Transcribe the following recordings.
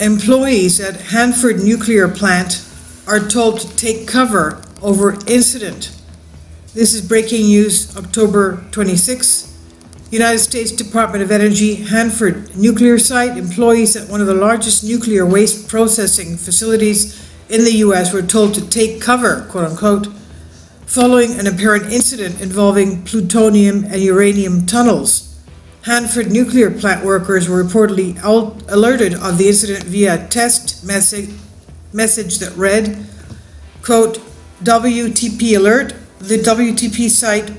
Employees at Hanford nuclear plant are told to take cover over incident. This is breaking news, October 26. United States Department of Energy, Hanford nuclear site. Employees at one of the largest nuclear waste processing facilities in the U.S. were told to take cover, quote unquote, following an apparent incident involving plutonium and uranium tunnels. Hanford nuclear plant workers were reportedly alerted of the incident via a text message that read, quote, WTP alert, the WTP site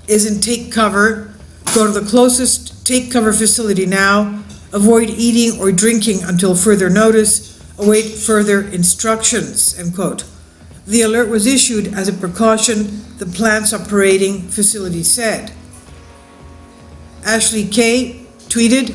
is in take cover. Go to the closest take cover facility now. Avoid eating or drinking until further notice. Await further instructions, end quote. The alert was issued as a precaution, the plant's operating facility said. Ashley Kay tweeted,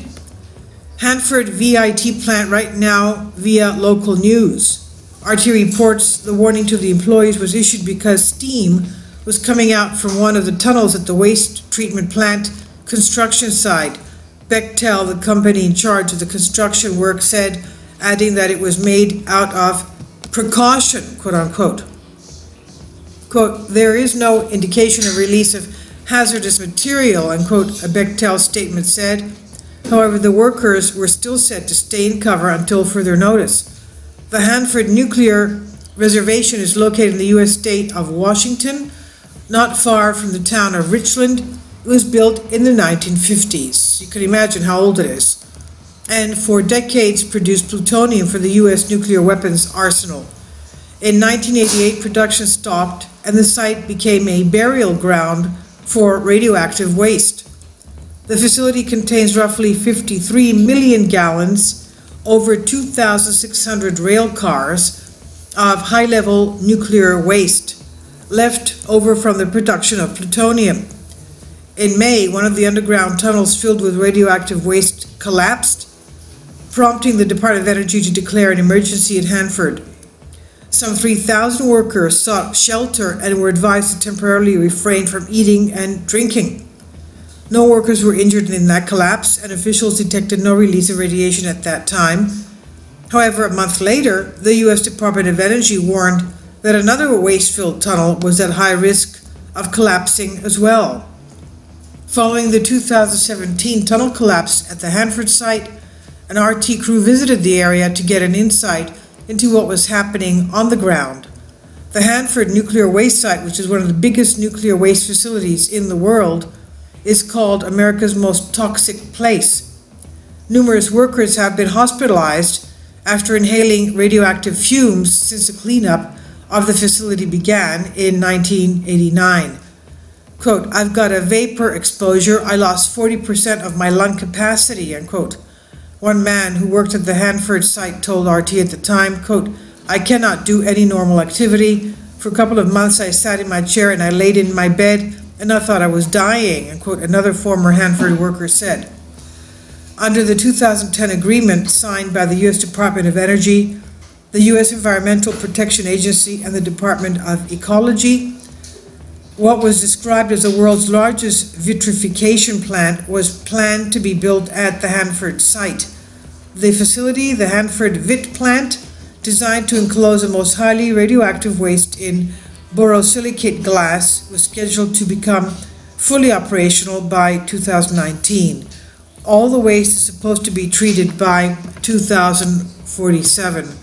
Hanford VIT plant right now via local news. RT reports the warning to the employees was issued because steam was coming out from one of the tunnels at the waste treatment plant construction site. Bechtel, the company in charge of the construction work, said, adding that it was made out of precaution, quote unquote. Quote, there is no indication of release of hazardous material, unquote, a Bechtel statement said. However, the workers were still set to stay in cover until further notice. The Hanford nuclear reservation is located in the U.S. state of Washington, not far from the town of Richland. It was built in the 1950s. You can imagine how old it is. And for decades produced plutonium for the U.S. nuclear weapons arsenal. In 1988, production stopped and the site became a burial ground for radioactive waste. The facility contains roughly 53 million gallons, over 2,600 rail cars of high-level nuclear waste left over from the production of plutonium. In May, one of the underground tunnels filled with radioactive waste collapsed, prompting the Department of Energy to declare an emergency at Hanford. Some 3,000 workers sought shelter and were advised to temporarily refrain from eating and drinking. No workers were injured in that collapse, and officials detected no release of radiation at that time. However, a month later, the U.S. Department of Energy warned that another waste-filled tunnel was at high risk of collapsing as well. Following the 2017 tunnel collapse at the Hanford site, an RT crew visited the area to get an insight into what was happening on the ground. The Hanford nuclear waste site, which is one of the biggest nuclear waste facilities in the world, is called America's most toxic place. Numerous workers have been hospitalized after inhaling radioactive fumes since the cleanup of the facility began in 1989. Quote, I've got a vapor exposure. I lost 40% of my lung capacity, unquote. One man who worked at the Hanford site told RT at the time, quote, I cannot do any normal activity. For a couple of months I sat in my chair and I laid in my bed and I thought I was dying, unquote, another former Hanford worker said. Under the 2010 agreement signed by the U.S. Department of Energy, the U.S. Environmental Protection Agency, and the Department of Ecology, what was described as the world's largest vitrification plant was planned to be built at the Hanford site. The facility, the Hanford VIT plant, designed to enclose the most highly radioactive waste in borosilicate glass, was scheduled to become fully operational by 2019. All the waste is supposed to be treated by 2047.